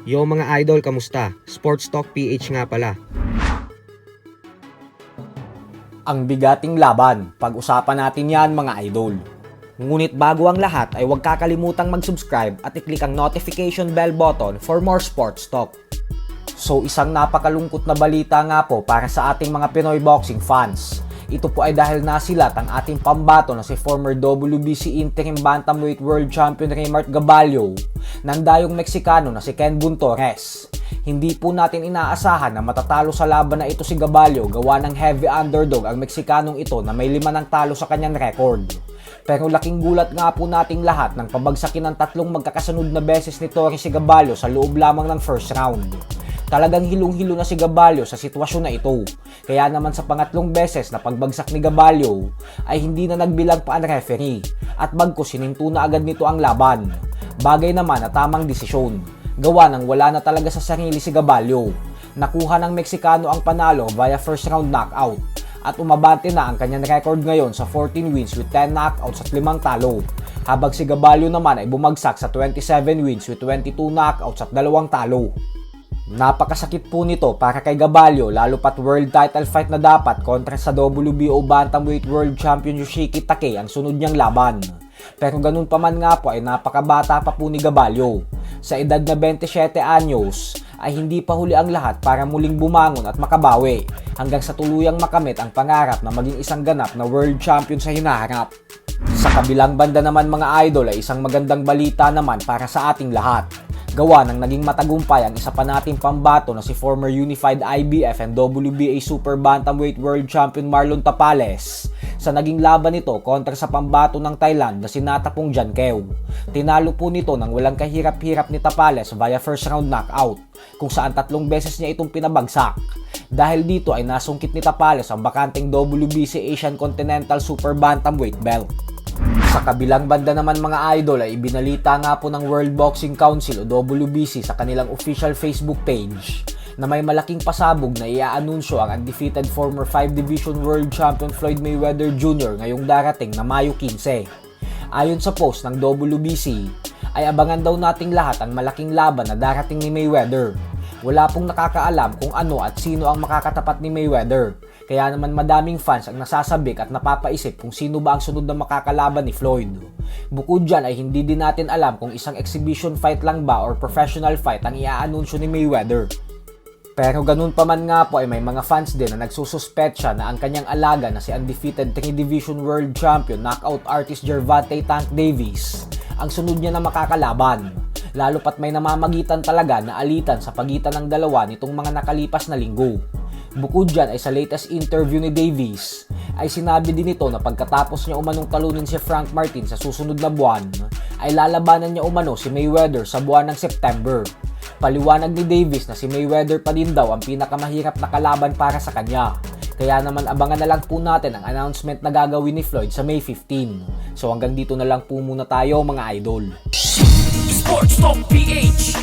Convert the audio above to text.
Yo mga idol, kamusta? Sports Talk PH nga pala. Ang bigating laban, pag-usapan natin yan mga idol. Ngunit bago ang lahat ay huwag kakalimutang mag-subscribe at i-click ang notification bell button for more sports talk. So isang napakalungkot na balita nga po para sa ating mga Pinoy boxing fans. Ito po ay dahil nasilat ang ating pambato na si former WBC Interim Bantamweight World Champion Raymart Gabalio ng dayong Meksikano na si Ken Buntorres. Hindi po natin inaasahan na matatalo sa laban na ito si Gabalio gawa ng heavy underdog ang Meksikanong ito na may 5 ng talo sa kanyang record. Pero laking gulat nga po nating lahat nang pabagsakin ng 3 magkakasunod na beses ni Torres si Gabalio sa loob lamang ng first round. Talagang hilong-hilo na si Gabalio sa sitwasyon na ito. Kaya naman sa pangatlong beses na pagbagsak ni Gabalio ay hindi na nagbilang pa ang referee at bagkus sininto na agad nito ang laban. Bagay naman na tamang desisyon. Gawa nang wala na talaga sa sarili si Gabalio. Nakuha ng Meksikano ang panalo via first round knockout at umabante na ang kanyang record ngayon sa 14 wins with 10 knockouts at 5 talo. Habang si Gabalio naman ay bumagsak sa 27 wins with 22 knockouts at 2 talo. Napakasakit po nito para kay Gabalio lalo pat world title fight na dapat kontra sa WBO Bantamweight World Champion Yoshiki Takei ang sunod niyang laban. Pero ganun pa man nga po ay napakabata pa po ni Gabalio. Sa edad na 27 anyos ay hindi pa huli ang lahat para muling bumangon at makabawi hanggang sa tuluyang makamit ang pangarap na maging isang ganap na world champion sa hinaharap. Sa kabilang banda naman mga idol ay isang magandang balita naman para sa ating lahat. Gawa ng naging matagumpay ang isa pa nating pambato na si former Unified IBF and WBA Super Bantamweight World Champion Marlon Tapales sa naging laban nito kontra sa pambato ng Thailand na si Natapong Jankeu. Tinalo po nito ng walang kahirap-hirap ni Tapales via first round knockout kung saan 3 beses niya itong pinabagsak. Dahil dito ay nasungkit ni Tapales ang bakanting WBC Asian Continental Super Bantamweight belt. Sa kabilang banda naman mga idol ay ibinalita nga po ng World Boxing Council o WBC sa kanilang official Facebook page na may malaking pasabog na iaanunsyo ang undefeated former 5 Division World Champion Floyd Mayweather Jr. ngayong darating na Mayo 15. Ayon sa post ng WBC ay abangan daw nating lahat ang malaking laban na darating ni Mayweather. Wala pong nakakaalam kung ano at sino ang makakatapat ni Mayweather. Kaya naman madaming fans ang nasasabik at napapaisip kung sino ba ang sunod na makakalaban ni Floyd. Bukod dyan ay hindi din natin alam kung isang exhibition fight lang ba or professional fight ang iaanunsyo ni Mayweather. Pero ganun pa man nga po ay may mga fans din na nagsususpetsya na ang kanyang alaga na si undefeated 3 Division World Champion knockout artist Gervonta Tank Davis ang sunod niya na makakalaban. Lalo pat may namamagitan talaga na alitan sa pagitan ng dalawa nitong mga nakalipas na linggo. Bukod dyan ay sa latest interview ni Davis ay sinabi din ito na pagkatapos niya umanong talunin si Frank Martin sa susunod na buwan ay lalabanan niya umano si Mayweather sa buwan ng September. Paliwanag ni Davis na si Mayweather pa din daw ang pinakamahirap na kalaban para sa kanya. Kaya naman abangan na lang po natin ang announcement na gagawin ni Floyd sa May 15. So hanggang dito na lang po muna tayo mga idol. Sports Talk PH